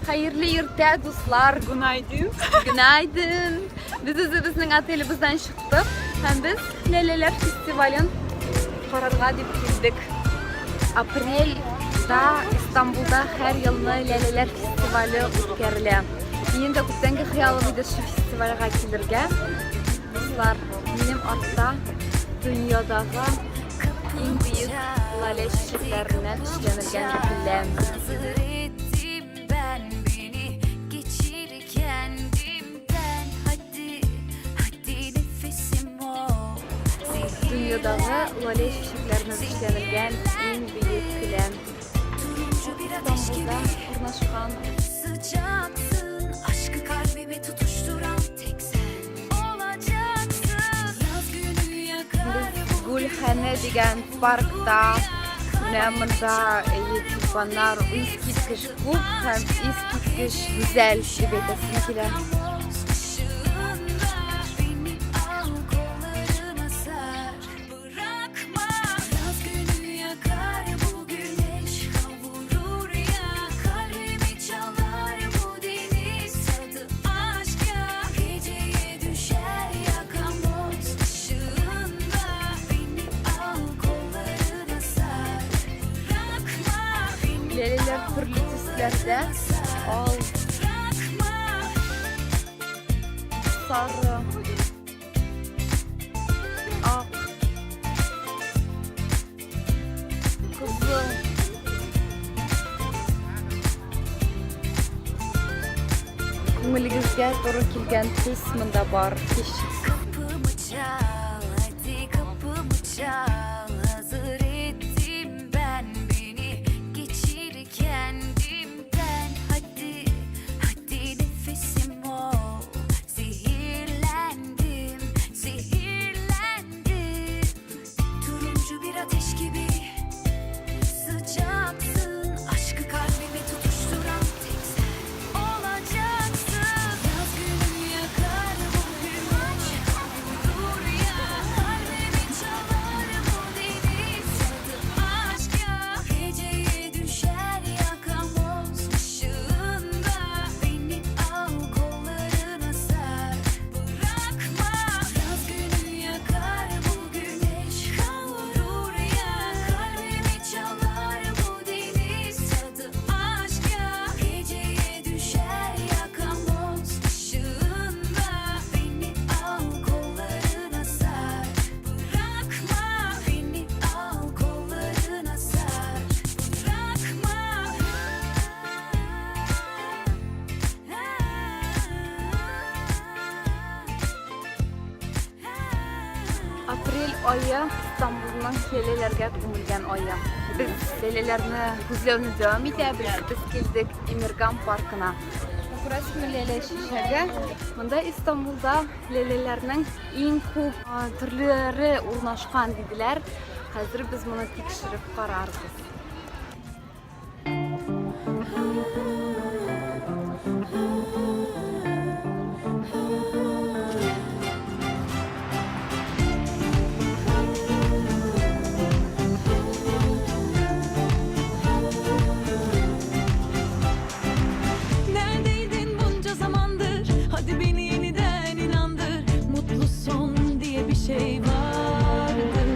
Hayırlı ertə dostlar. Günaydın. Günaydın. Biz özümüzün otelimizden çıktık. Hem biz Leleler Festival'in kararına dip girdik. Aprel'da İstanbul'da her yılını Leleler Festivali o'tkaziladi. Endi ko'pdangi hayolim edi shu festivalga kelirga. Dostlar, benim ortda dunyodagi eng buyuk lale çiçeklerinden işlenirken bilen. Dünyadagi lale çiçeklerinden işlenirken eng buyuk bilen. İstanbul'da ornaşkan. Sıcaksın, aşkı kalbime tutuşturan tek sen olacaksın. Yaz günü yakar bu Gulhane degan parkda menda yetişanlar eskitkiş ko'p ham eskitkiş güzel deb aytasim kelar. ışığında beni al kollarına sar. Bırakma, yaz günü yakar bu güneş kavurur ya kalbimi çalar bu deniz tadı aşk ya. Geceye düşer yakamoz ışığında beni al kollarına sar. Bırakma beni Leleler türlü türlerde al sarı, ak, kızıl, ko'ngilingizga to'g'ri kelgan qismida bor. Kapımı çal, hadi kapımı çal. Hazır ettim ben beni, geçir kendimden. Hadi, hadi nefesim ol. Zehirlendim, zehirlendim. Turuncu bir ateş gibi sıcaksın. Aşkı kalbime tutuşturan tek sen olacaksın. Yaz günü yakar bu güneş kavurur ya kalbimi çalar bu deniz tadı aşk ya. Geceye düşer yakamoz ışığında beni al kollarına sar. Bırakma, yaz günü yakar bu güneş kavurur ya kalbimi çalar bu deniz tadı aşk ya. Geceye düşer yakamoz ışığında beni al kollarına sar. Bırakma beni al kollarına sar. Bırakma. Aprel ayı İstanbul'dan lelelerge ko'milgan ayı. Biz lelelerni ko'zlashni davom etamiz. Biz keldik Emirgan parkına. Rasmiy lele shishagi. Bunda İstanbul'da lelelerning eng ko'p turlari o'rnashgan dedilar. Hozir biz buni tekshirib qararmiz. Neredeydin bunca zamandır? Hadi beni yeniden inandır. Mutlu son diye bir şey vardır.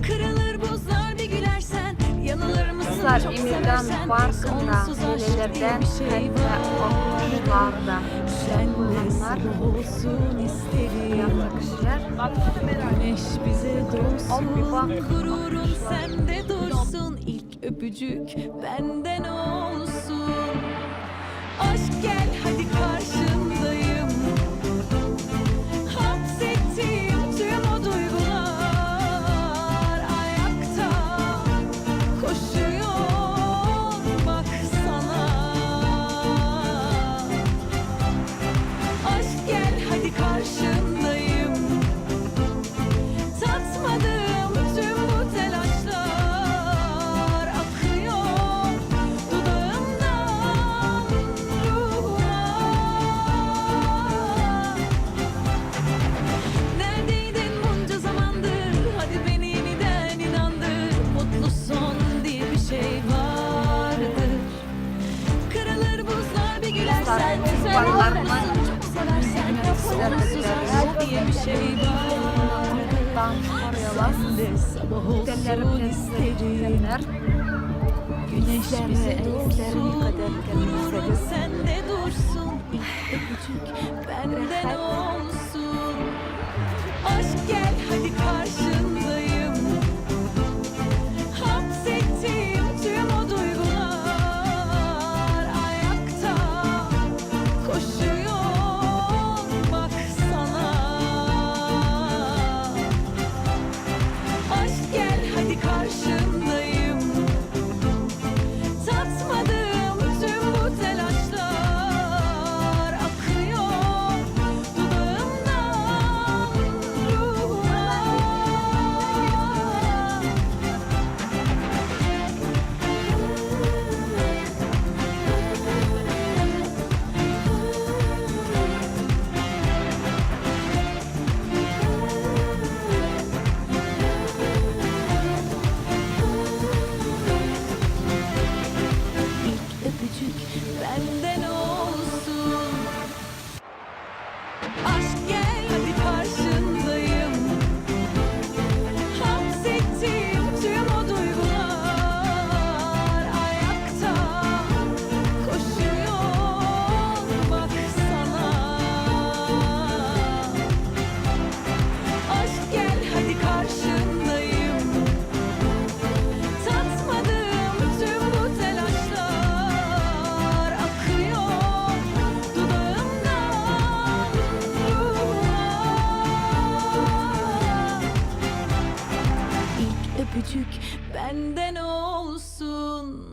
Kırılır buzlar bir gülersen. Yanılır mısın Dostlar, çok Emirgan seversen. parkında Sonsuz aşk lelelerden diye bir şey hatta okuşlarda Şenler olsun isterim. yanlı kişiler. Güneş bize Al bir bak. doğsun. Gururun sende dursun. İlk öpücük benden olsun. Aşk gel hadi karşındayım. Hapsettiğim tüm o duygular ayakta koşuyor bak sana. Aşk gel hadi karşındayım. Tatmadığım tüm bu telaşlar akıyor dudağımdan. Babalarına Seversen sonsuz aşk diye bir şey var. dan koruyorlar. Sende sabah Telleri olsun bilen isterim. güzeller. Güneş bize Ellerini doğsun, kadar nurun gelmeseniz. sende dursun. Bir öpücük benden olsun. Aşk gel